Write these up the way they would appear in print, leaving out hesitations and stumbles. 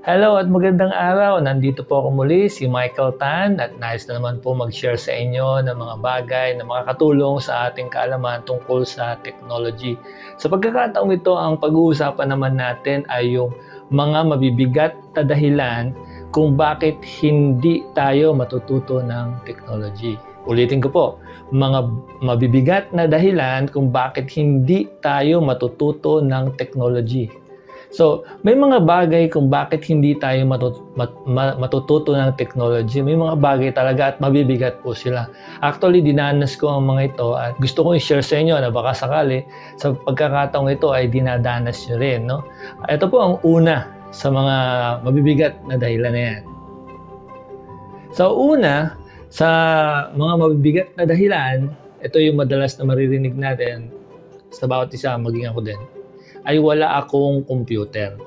Hello at magandang araw. Nandito po ako muli, si Michael Tan, at nais na naman po mag-share sa inyo ng mga bagay na makakatulong sa ating kaalaman tungkol sa technology. Sa pagkakataong ito, ang pag-uusapan naman natin ay yung mga mabibigat na dahilan kung bakit hindi tayo matututo ng technology. Ulitin ko po, mga mabibigat na dahilan kung bakit hindi tayo matututo ng technology. So, may mga bagay kung bakit hindi tayo matututo ng technology. May mga bagay talaga at mabibigat po sila. Actually, dinanas ko ang mga ito at gusto kong i-share sa inyo na baka sakali sa pagkakataong ito ay dinadanas nyo rin. No? Ito po ang una sa mga mabibigat na dahilan na yan. So, una, sa mga mabibigat na dahilan, ito yung madalas na maririnig natin sa bawat isa, maging ako din, ay wala akong computer.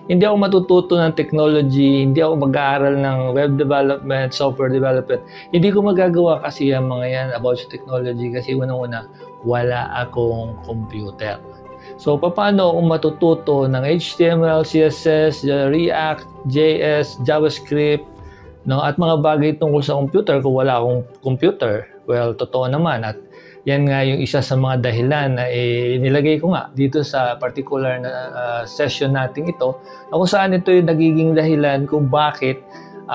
Hindi ako matututo ng technology, hindi ako mag-aaral ng web development, software development. Hindi ko magagawa kasi ang mga yan about technology kasi unang-una, wala akong computer. So, paano ako matututo ng HTML, CSS, React, JS, JavaScript, no? At mga bagay tungkol sa computer kung wala akong computer? Well, totoo naman at yan nga yung isa sa mga dahilan na nilagay ko nga dito sa particular na session natin ito na kung saan ito yung nagiging dahilan kung bakit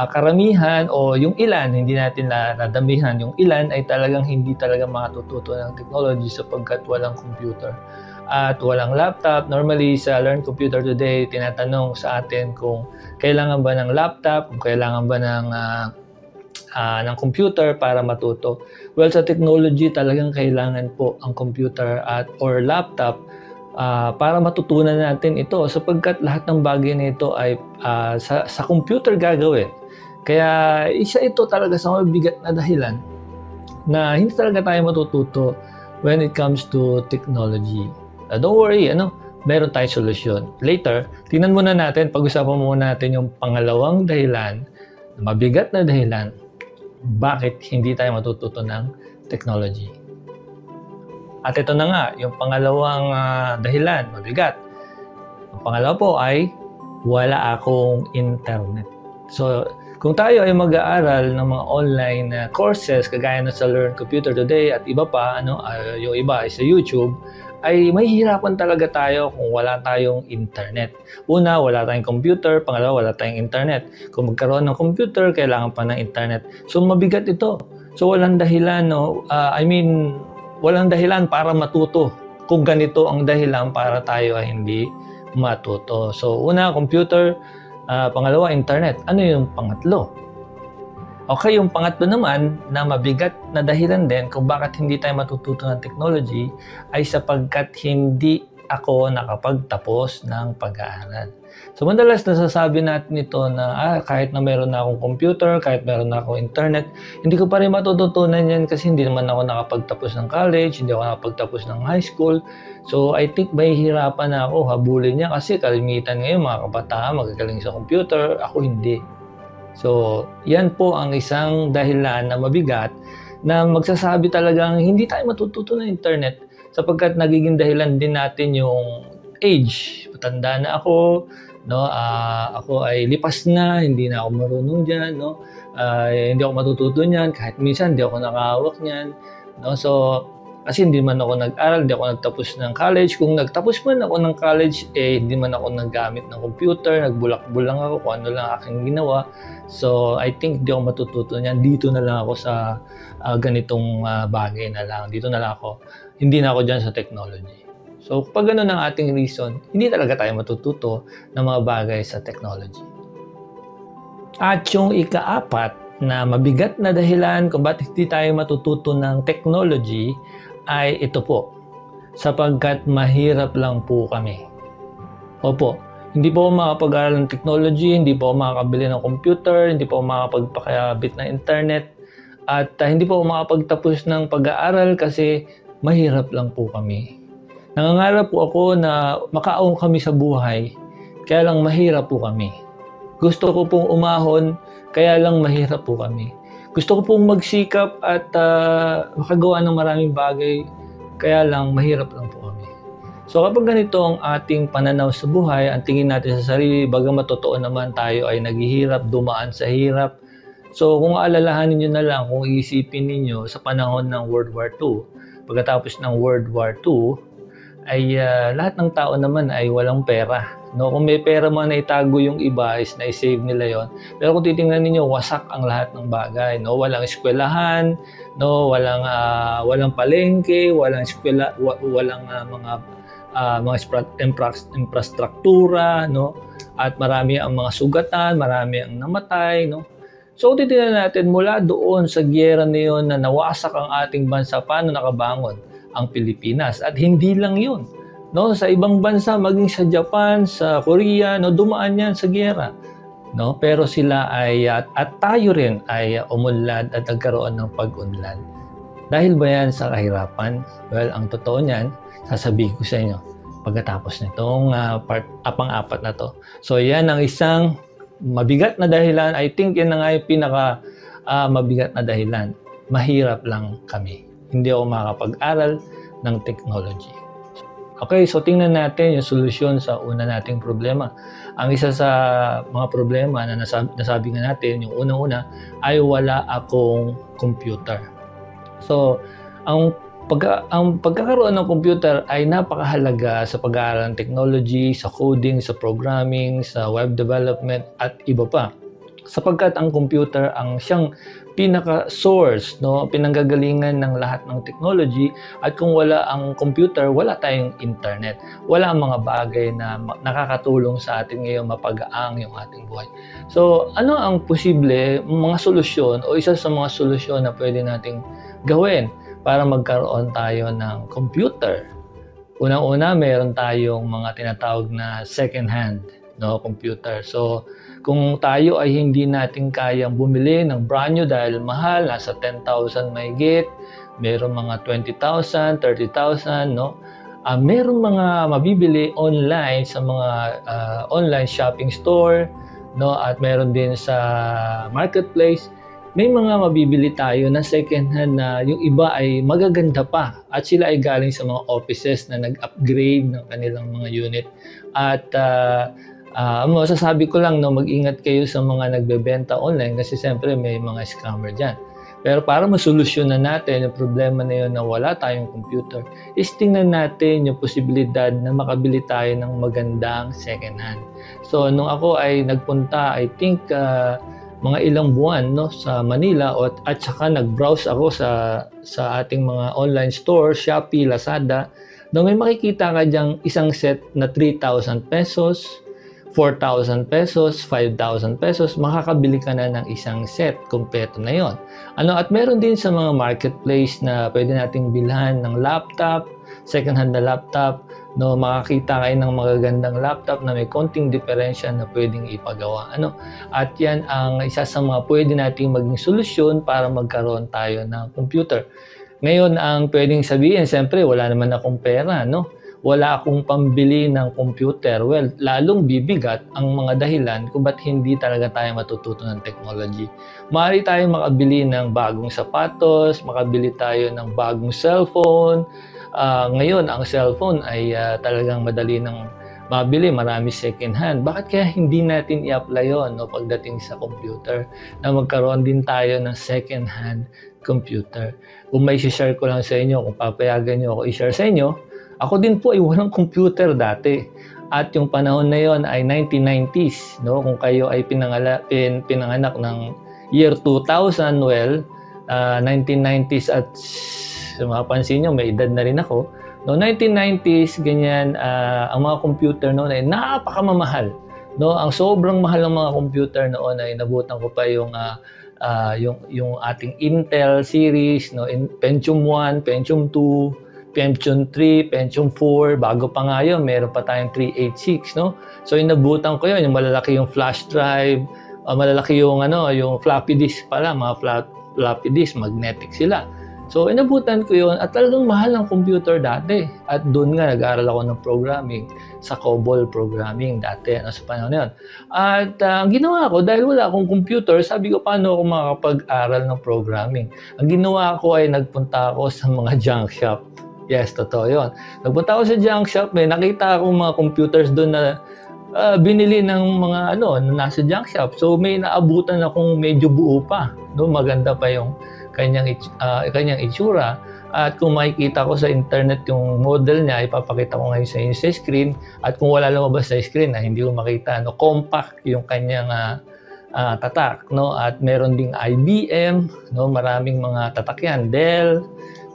karamihan o yung ilan, hindi natin nadamihan, yung ilan ay talagang hindi talaga makatututo ng technology sapagkat walang computer at walang laptop. Normally sa Learn Computer Today, tinatanong sa atin kung kailangan ba ng laptop, kung kailangan ba ng computer para matuto. Well, sa technology talagang kailangan po ang computer or laptop para matutunan natin ito sapagkat lahat ng bagay na ito ay sa computer gagawin. Kaya isa ito talaga sa mabigat na dahilan na hindi talaga tayo matututo when it comes to technology. Don't worry, meron tayong solusyon. Later, tingnan muna natin, pag-usapan muna natin yung pangalawang dahilan, mabigat na dahilan, bakit hindi tayo matututo ng technology. At ito na nga, yung pangalawang dahilan, mabigat. Ang pangalawa po ay wala akong internet. So, kung tayo ay mag-aaral ng mga online courses, kagaya na sa Learn Computer Today at iba pa, yung iba ay sa YouTube, ay mahihirapan talaga tayo kung wala tayong internet. Una, wala tayong computer. Pangalawa, wala tayong internet. Kung magkaroon ng computer, kailangan pa ng internet. So, mabigat ito. So, walang dahilan, walang dahilan para matuto kung ganito ang dahilan para tayo ay hindi matuto. So, una, computer. Pangalawa, internet. Ano yung pangatlo? Okay, yung pangatlo naman na mabigat na dahilan din kung bakit hindi tayo matututo ng technology ay sapagkat hindi ako nakapagtapos ng pag-aaral. So madalas nasasabi natin ito na kahit na meron na akong computer, kahit meron na akong internet, hindi ko pa rin matututunan yan kasi hindi naman ako nakapagtapos ng college, hindi ako nakapagtapos ng high school. So I think mahihirapan na ako habulin niya kasi kalimitan ngayon mga kabataan magagaling sa computer, ako hindi. So, yan po ang isang dahilan na mabigat na magsasabi talagang hindi tayo matututo ng internet sapagkat nagiging dahilan din natin yung age. Matanda na ako, ako ay lipas na, hindi na ako marunong dyan, hindi ako matututo niyan, kahit minsan hindi ako nakahawak niyan. So, kasi hindi man ako nag-aral, hindi ako nagtapos ng college. Kung nagtapos man ako ng college, hindi man ako naggamit ng computer, nagbulakbul lang ako kung ano lang aking ginawa. So, I think hindi ako matututo niyan. Dito na lang ako sa ganitong bagay na lang. Dito na lang ako. Hindi na ako dyan sa technology. So, pag gano'n ang ating reason, hindi talaga tayo matututo ng mga bagay sa technology. At yung ikaapat na mabigat na dahilan kung bakit hindi tayo matututo ng technology ay ito po, sapagkat mahirap lang po kami. Opo, hindi po ako makapag-aral ng technology, hindi po ako makakabili ng computer, hindi po ako makapagpakabit ng internet, at hindi po ako makapagtapos ng pag-aaral kasi mahirap lang po kami. Nangangarap po ako na makaahon kami sa buhay, kaya lang mahirap po kami. Gusto ko pong umahon, kaya lang mahirap po kami. Gusto ko pong magsikap at makagawa ng maraming bagay, kaya lang mahirap lang po kami. So kapag ganito ang ating pananaw sa buhay, ang tingin natin sa sarili, bagamat totoo naman tayo ay naghihirap, dumaan sa hirap. So kung aalalahanin nyo na lang, kung iisipin ninyo sa panahon ng World War II, pagkatapos ng World War II, ay lahat ng tao naman ay walang pera. No, kung may pera man na itago yung iba, is na-save nila yon. Pero kung titingnan niyo, wasak ang lahat ng bagay. No, walang eskwelahan, no, walang palengke, walang eskwela, walang infrastruktura, no, at marami ang mga sugatan, marami ang namatay, no. So kung titingnan natin mula doon sa giyera na yun na nawasak ang ating bansa, paano nakabangon ang Pilipinas? At hindi lang yun. No, sa ibang bansa, maging sa Japan, sa Korea, no, dumaan yan sa giyera. No, pero sila ay at tayo rin ay umunlad at nagkaroon ng pag-unlad. Dahil ba yan sa kahirapan? Well, ang totoo niyan, sasabihin ko sa inyo pagkatapos nitong pang-apat na to. So yan ang isang mabigat na dahilan. I think yan na nga yung pinaka mabigat na dahilan. Mahirap lang kami. Hindi ako makakapag-aral ng technology. Okay, so tingnan natin yung solusyon sa una nating problema. Ang isa sa mga problema na nasabi nga natin, yung unang-una, ay wala akong computer. So, ang pagkakaroon ng computer ay napakahalaga sa pag-aaral ng technology, sa coding, sa programming, sa web development, at iba pa. Sapagkat ang computer ang siyang pinaka-source, no, pinanggagalingan ng lahat ng technology, at kung wala ang computer, wala tayong internet. Wala ang mga bagay na nakakatulong sa atin ngayon mapagaang yung ating buhay. So, ano ang posible mga solusyon o isa sa mga solusyon na pwede nating gawin para magkaroon tayo ng computer? Unang-una, meron tayong mga tinatawag na second-hand, no, computer. So, kung tayo ay hindi natin kayang bumili ng brand new dahil mahal, nasa 10,000 mahigit, meron mga 20,000, 30,000, no? Meron mga mabibili online sa mga online shopping store, no? At meron din sa marketplace. May mga mabibili tayo na second hand na yung iba ay magaganda pa at sila ay galing sa mga offices na nag-upgrade ng kanilang mga unit. At masasabi ko lang, no, mag-ingat kayo sa mga nagbebenta online kasi siyempre may mga scammer dyan. Pero para masolusyonan natin yung problema na yun na wala tayong computer, is tingnan natin yung posibilidad na makabili tayo ng magandang second hand. So, nung ako ay nagpunta, I think mga ilang buwan, no, sa Manila, at saka nag-browse ako sa ating mga online store, Shopee, Lazada, no, may makikita ka dyang isang set na 3,000 pesos, 4,000 pesos, 5,000 pesos, makakabili ka na ng isang set, kompleto na yon. At meron din sa mga marketplace na pwede nating bilhan ng laptop, second-hand na laptop, no, makakita kayo ng magagandang laptop na may konting diferensya na pwedeng ipagawa. At yan ang isa sa mga pwede nating maging solusyon para magkaroon tayo ng computer. Ngayon, ang pwedeng sabihin, siyempre, wala naman akong pera, no? Wala akong pambili ng computer. Well, lalong bibigat ang mga dahilan kung ba't hindi talaga tayo matututo ng technology. Maaari tayo makabili ng bagong sapatos, makabili tayo ng bagong cellphone. Ngayon, ang cellphone ay talagang madali ng mabili, marami second hand. Bakit kaya hindi natin i-apply yun, no, pagdating sa computer, na magkaroon din tayo ng second hand computer? Kung may share ko lang sa inyo, kung papayagan nyo ako i-share sa inyo, ako din po ay walang computer dati. At yung panahon na yon ay 1990s. No? Kung kayo ay pinanganak ng year 2000, well, 1990s at mapapansin nyo, may edad na rin ako. No, 1990s, ganyan, ang mga computer noon ay napakamamahal. No? Ang sobrang mahal ng mga computer noon ay nabutan ko pa yung ating Intel series, no? Pentium 1, Pentium 2, Pentium 3, Pentium 4, bago pa nga yun, meron pa tayong 386, no? So, inabutan ko yun, yung malalaki yung flash drive, malalaki yung, yung floppy disk pala, mga floppy disk, magnetic sila. So, inabutan ko yun at talagang mahal ang computer dati. At doon nga, nag-aaral ako ng programming sa COBOL programming dati, sa panahon na yun. At ang ginawa ko, dahil wala akong computer, sabi ko, paano ako makakapag-aral ng programming? Ang ginawa ko ay nagpunta ako sa mga junk shop. Yes, totoo yun. Nagpunta ako sa junk shop, may nakita akong mga computers doon na binili ng mga na nasa junk shop. So may naabutan akong medyo buo pa. No? Maganda pa yung kanyang itsura. At kung makikita ko sa internet yung model niya, ipapakita ko ngayon sa inyo sa screen. At kung wala lumabas sa screen, hindi ko makita, compact yung kanyang tatak. No? At meron ding IBM, no? Maraming mga tatak yan. Dell,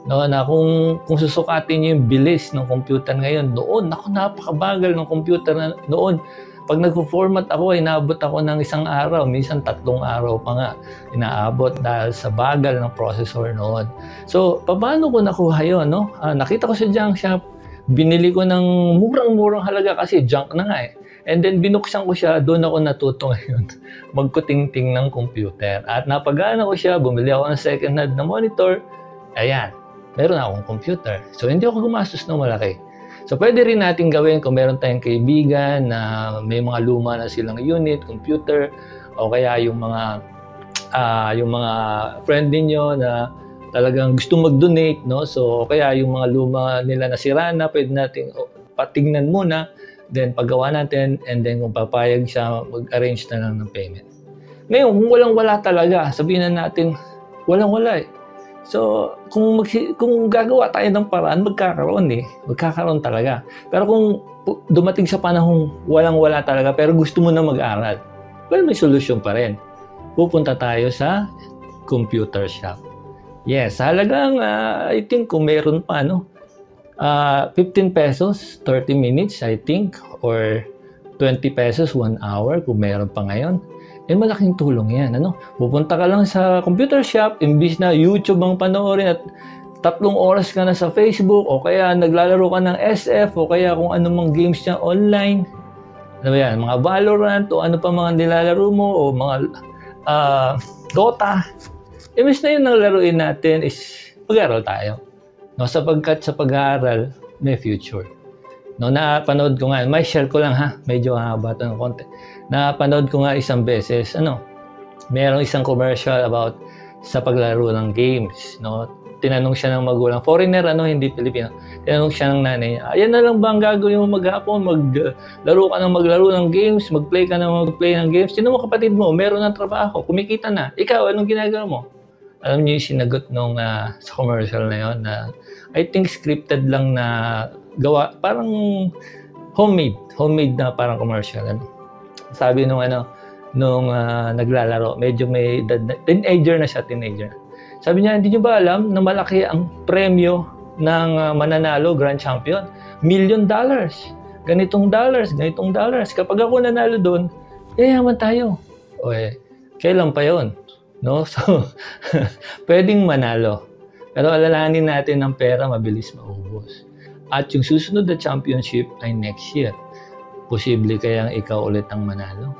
no? Na kung susukatin niyo yung bilis ng computer ngayon, noon, napakabagal ng computer noon. Pag nagpo-format ako, inaabot ako ng 1 araw, minsan 3 araw pa nga inaabot dahil sa bagal ng processor noon. So, paano ko nakuha yun? No? Nakita ko sa junk shop, binili ko ng murang-murang halaga kasi junk na nga eh. And then binuksan ko siya, doon ako natuto ngayon magkutingting ng computer. At napagana ko siya, bumili ako ng second hand na monitor, ayan, meron akong computer. So, hindi ako gumastos ng malaki. So, pwede rin natin gawin kung meron tayong kaibigan na may mga luma na silang unit, computer, o kaya yung mga friend niyo na talagang gusto mag-donate, no? So, kaya yung mga luma nila na sira na, pwede natin patingnan muna, then paggawa natin, and then kung papayag siya, mag-arrange na lang ng payment. Ngayon, kung walang-wala talaga, sabihin na natin, walang-wala eh. So, kung gagawa tayo ng paraan, magkakaroon talaga. Pero kung dumating sa panahong walang-wala talaga, pero gusto mo na mag-aral, well, may solusyon pa rin. Pupunta tayo sa computer shop. Yes, halagang, I think, kung meron pa, 15 pesos, 30 minutes, I think, or 20 pesos, 1 hour, kung meron pa ngayon. Malaking tulong yan. Pupunta ka lang sa computer shop, imbis na YouTube ang panoorin at 3 oras ka na sa Facebook, o kaya naglalaro ka ng SF, o kaya kung anumang games niya online. Mga Valorant, o ano pa mga nilalaro mo, o mga Dota. Imbis na yun ang laruin natin is mag-aaral tayo. Sapagkat sa pag-aaral, may future. Napanood ko nga, may share ko lang ha, medyo haba ito ng konti. Napanood ko nga isang beses, merong isang commercial about sa paglaro ng games, Tinanong siya ng magulang, foreigner, hindi Pilipino. Tinanong siya ng nanay niya, ayan na lang ba ang gagawin mo maghapon? Maglaro ka ng maglaro ng games, mag-play ka ng mag-play ng games. Sino mo kapatid mo? Meron ng trabaho, kumikita na. Ikaw, anong ginagawa mo? Alam niyo yung sinagot nung sa commercial na yun, na I think scripted lang na gawa, parang homemade na parang commercial. Sabi nung naglalaro, medyo may teenager na siya. Sabi niya, hindi niyo ba alam na malaki ang premyo ng mananalo, grand champion? $1 million. Ganitong dollars. Kapag ako nanalo doon, yayaman tayo. Kailan pa yon? So, pwedeng manalo. Pero alalahanin natin ang pera, mabilis maubos. At yung susunod na championship ay next year. Posible kayang ikaw ulit ang manalo.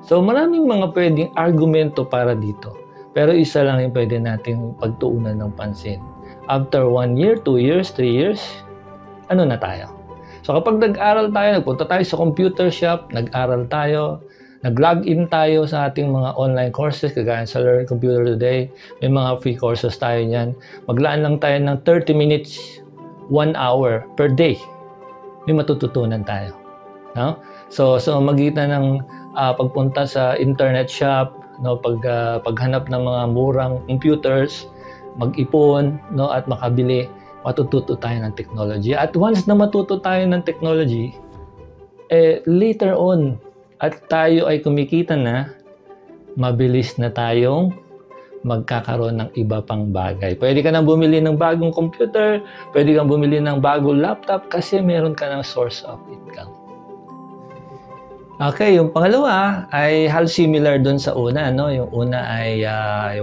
So maraming mga pwedeng argumento para dito. Pero isa lang yung pwede nating pagtuunan ng pansin. After 1 year, 2 years, 3 years, ano na tayo? So kapag nag-aral tayo, nagpunta tayo sa computer shop, nag-aral tayo, nag-login tayo sa ating mga online courses, kagaya sa Learn Computer Today, may mga free courses tayo niyan. Maglaan lang tayo ng 30 minutes, 1 hour per day. May matututunan tayo. So magitan ng pagpunta sa internet shop, paghanap ng mga murang computers, mag-ipon, at makabili, matututo tayo ng technology. At once na matuto tayo ng technology, later on, at tayo ay kumikita na, mabilis na tayong magkakaroon ng iba pang bagay. Pwede ka nang bumili ng bagong computer, pwede kang bumili ng bagong laptop kasi meron ka ng source of income. Okay, yung pangalawa ay halos similar dun sa una. Yung una ay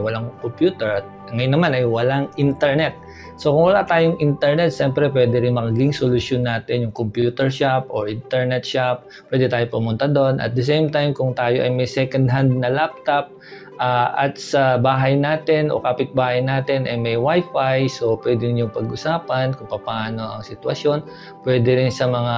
walang computer at ngayon naman ay walang internet. So kung wala tayong internet, siyempre pwede rin magiging solusyon natin yung computer shop or internet shop. Pwede tayo pumunta doon. At the same time, kung tayo ay may second-hand na laptop at sa bahay natin o kapitbahay natin ay may wifi, so pwede nyo pag-usapan kung paano ang sitwasyon. Pwede rin sa mga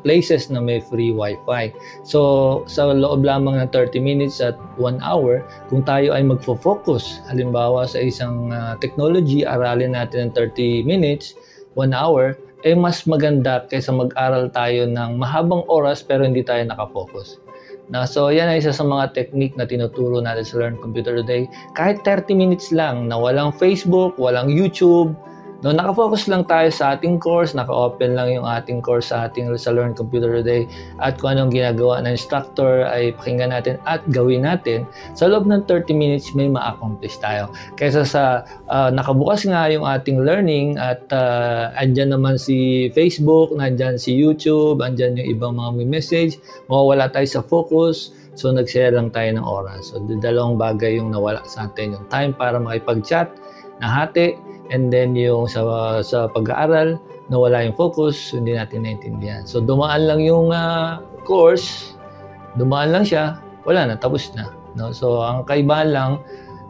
places na may free wifi. So sa loob lamang ng 30 minutes at 1 hour, kung tayo ay magfo-focus halimbawa sa isang technology, aralin natin ng 30 minutes, 1 hour, mas maganda kaysa mag-aral tayo ng mahabang oras pero hindi tayo nakafocus. So yan ay isa sa mga technique na tinuturo natin sa Learn Computer Today. Kahit 30 minutes lang na walang Facebook, walang YouTube, nakafocus lang tayo sa ating course, naka-open lang yung ating course sa Learn Computer Today, at kung anong ginagawa ng instructor ay pakinggan natin at gawin natin, sa loob ng 30 minutes may ma-accomplish tayo. Kaysa sa nakabukas nga yung ating learning at andyan naman si Facebook, nandyan si YouTube, andyan yung ibang mga may message, mawawala tayo sa focus, so nag-share lang tayo ng oras. So dalawang bagay yung nawala sa atin, yung time para makipag-chat, nahati, and then yung sa pag-aaral, nawala yung focus, hindi natin naintindihan. So dumaan lang yung course, dumaan lang siya, wala na, tapos na. So ang kaibahan lang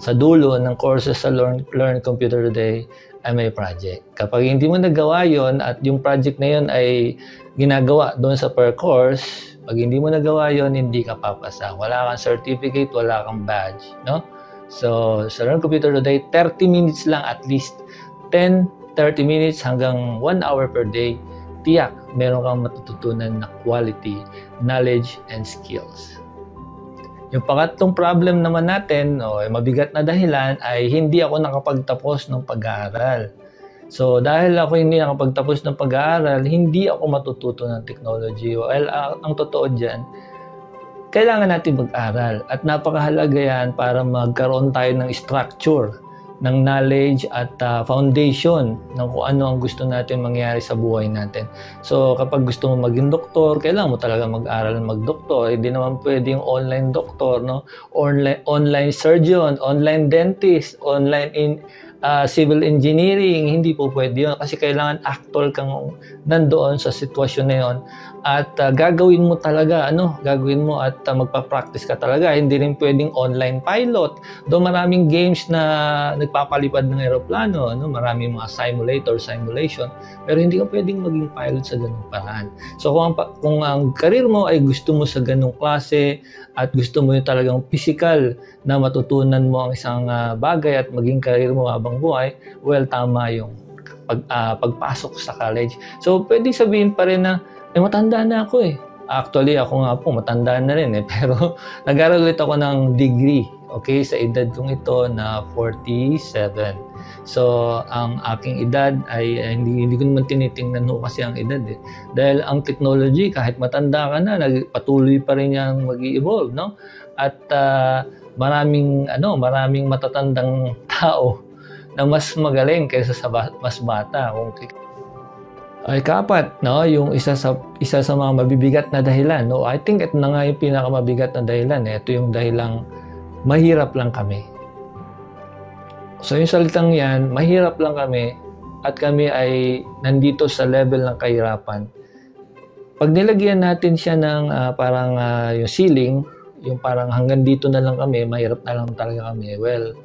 sa dulo ng courses sa Learn Computer Today ay may project. Kapag hindi mo nagawa yon at yung project na yon ay ginagawa doon sa per course, pag hindi mo nagawa yon, hindi ka papasa. Wala kang certificate, wala kang badge. So sa Learn Computer Today, 30 minutes lang at least. 10-30 minutes hanggang 1 hour per day, tiyak meron kang matututunan na quality, knowledge, and skills. Yung pangatlong problem naman natin, mabigat na dahilan, ay hindi ako nakapagtapos ng pag-aaral. So dahil ako hindi nakapagtapos ng pag-aaral, hindi ako matututo ng technology. Well, ang totoo dyan, kailangan natin mag-aral at napakahalaga yan para magkaroon tayo ng structure, ng knowledge at foundation ng kung ano ang gusto natin mangyari sa buhay natin. So kapag gusto mo maging doktor, kailangan mo talaga mag-aral mag-doktor. Hindi naman pwedeng online doktor, online surgeon, online dentist, online civil engineering. Hindi po pwede yun kasi kailangan actual kang nandoon sa sitwasyon na yun at gagawin mo talaga, gagawin mo at magpa-practice ka talaga. Hindi rin pwedeng online pilot. Doon maraming games na nagpapalipad ng eroplano, maraming mga simulation, pero hindi ka pwedeng maging pilot sa ganung paraan. So kung ang career mo ay gusto mo sa ganung klase at gusto mo yung talagang physical na matutunan mo ang isang bagay at maging career mo habang buhay, well, tama yung pagpasok sa college. So pwede sabihin pa rin na matanda na ako eh. Actually, ako nga po, matanda na rin eh. Pero nag-aral ulit ako ng degree, okay, sa edad kong ito na 47. So, ang aking edad ay hindi ko naman tinitingnan ho kasi ang edad eh. Dahil ang technology, kahit matanda ka na, patuloy pa rin yang mag-i-evolve, At maraming matatandang tao na mas magaling kaysa sa mas bata. Ay kapat, yung isa sa mga mabibigat na dahilan. I think ito na nga yung pinakamabigat na dahilan. Ito yung dahilang mahirap lang kami. So yung salitang yan, mahirap lang kami at kami ay nandito sa level ng kahirapan. Pag nilagyan natin siya ng parang yung ceiling, yung parang hanggang dito na lang kami, mahirap na lang talaga kami. Well,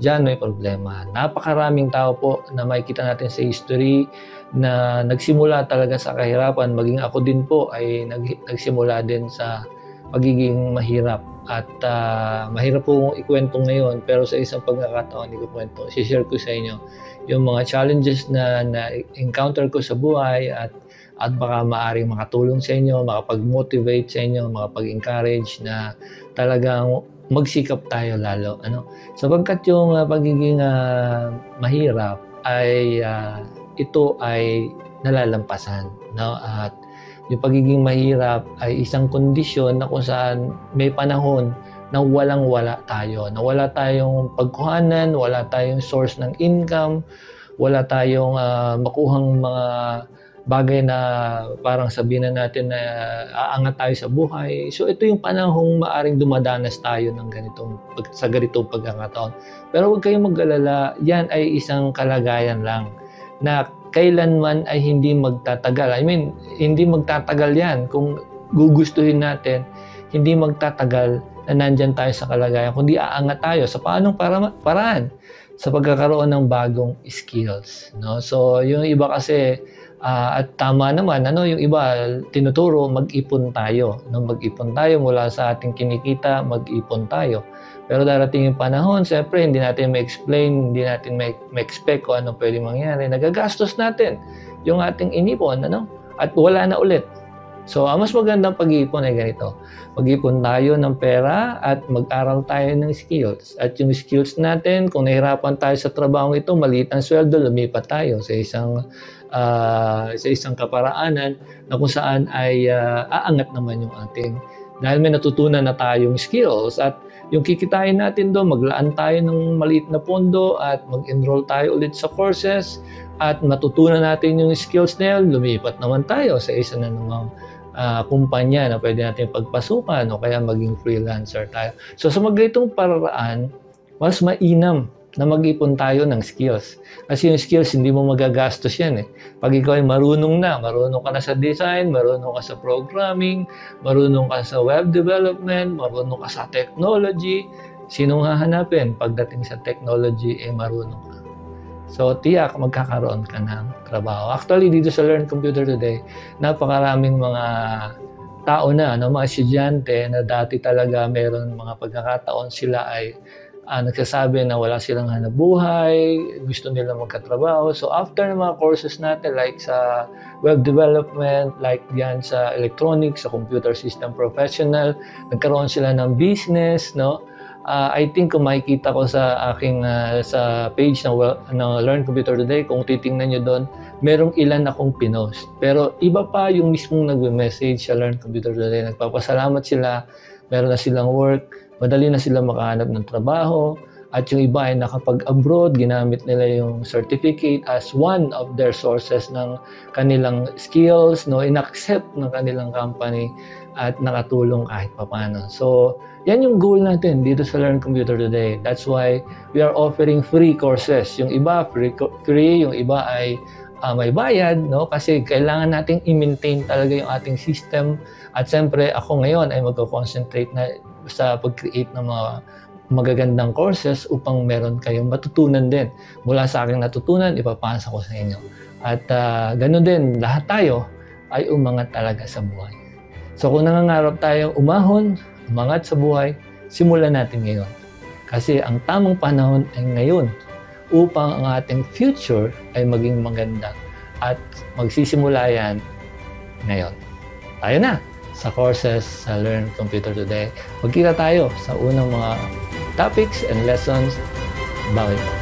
diyan may problema. Napakaraming tao po na makikita natin sa history na nagsimula talaga sa kahirapan. Maging ako din po ay nagsimula din sa pagiging mahirap. At mahirap po ikwento ngayon, pero sa isang pagkakataon, ikukwento. I-share ko sa inyo yung mga challenges na encounter ko sa buhay at baka maaaring makatulong sa inyo, makapag-motivate sa inyo, makapag-encourage na talagang magsikap tayo lalo. Sapagkat yung pagiging mahirap ay ito ay nalalampasan. At yung pagiging mahirap ay isang kondisyon na kung saan may panahon na walang-wala tayo. Na wala tayong pagkuhanan, wala tayong source ng income, wala tayong makuhang mga bagay na parang sabihin na natin na aangat tayo sa buhay. So ito yung panahong maaring dumadanas tayo ng sa ganitong pagkakataon. Pero huwag kayong mag-alala, yan ay isang kalagayan lang na kailanman ay hindi magtatagal. Hindi magtatagal yan. Kung gugustuhin natin, hindi magtatagal na nandyan tayo sa kalagayan, kundi aangat tayo sa paanong paraan sa pagkakaroon ng bagong skills. So, yung iba kasi, at tama naman, yung iba tinuturo, mag-ipon tayo. Mag-ipon tayo mula sa ating kinikita, mag-ipon tayo. Pero darating yung panahon, siyempre, hindi natin ma-explain, hindi natin ma-expect kung anong pwede mangyari. Nagagastos natin yung ating inipon, at wala na ulit. So, ang mas magandang pag-iipon ay ganito. Mag-ipon tayo ng pera at mag-aral tayo ng skills. At yung skills natin, kung nahirapan tayo sa trabaho ito, maliit ang sweldo, lumipat tayo sa isang kaparaanan na kung saan ay aangat naman yung ating, dahil may natutunan na tayong skills at yung kikitain natin doon, maglaan tayo ng maliit na pondo at mag-enroll tayo ulit sa courses at matutunan natin yung skills na yun, lumipat naman tayo sa isa na namang kumpanya na pwede natin pagpasukan o kaya maging freelancer tayo. So sa magitong paraan, mas mainam na mag-ipon tayo ng skills. Kasi yung skills, hindi mo magagastos yan. Pag ikaw ay marunong ka na sa design, marunong ka sa programming, marunong ka sa web development, marunong ka sa technology, sinong hahanapin pagdating sa technology, marunong ka. So, tiyak, magkakaroon ka ng trabaho. Actually, dito sa Learn Computer Today, napakaraming mga tao na, mga estudyante na dati talaga meron mga pagkakataon sila ay nagsasabi na wala silang hanap buhay, gusto nila magkatrabaho. So after ng mga courses natin like sa web development, like yan sa electronics, sa computer system professional, nagkaroon sila ng business, I think kung makikita ko sa aking sa page ng Learn Computer Today, kung titingnan nyo doon, merong ilan akong pinost. Pero iba pa yung mismong nagme-message sa Learn Computer Today. Nagpapasalamat sila, meron na silang work, madali na sila makahanap ng trabaho, at yung iba ay nakapag-abroad, ginamit nila yung certificate as one of their sources ng kanilang skills, in-accept ng kanilang company at nakatulong kahit papano. So, yan yung goal natin dito sa Learn Computer Today. That's why we are offering free courses. Yung iba free, yung iba ay may bayad, kasi kailangan nating i-maintain talaga yung ating system. At siyempre, ako ngayon ay magko-concentrate na sa pag-create ng mga magagandang courses upang meron kayong matutunan din. Mula sa aking natutunan, ipapasa ko sa inyo. At ganun din, lahat tayo ay umangat talaga sa buhay. So kung nangangarap tayong umangat sa buhay, simulan natin ngayon. Kasi ang tamang panahon ay ngayon upang ang ating future ay maging maganda. At magsisimula yan ngayon. Tayo na sa courses sa Learn Computer Today. Magkita tayo sa unang mga topics and lessons. Bye!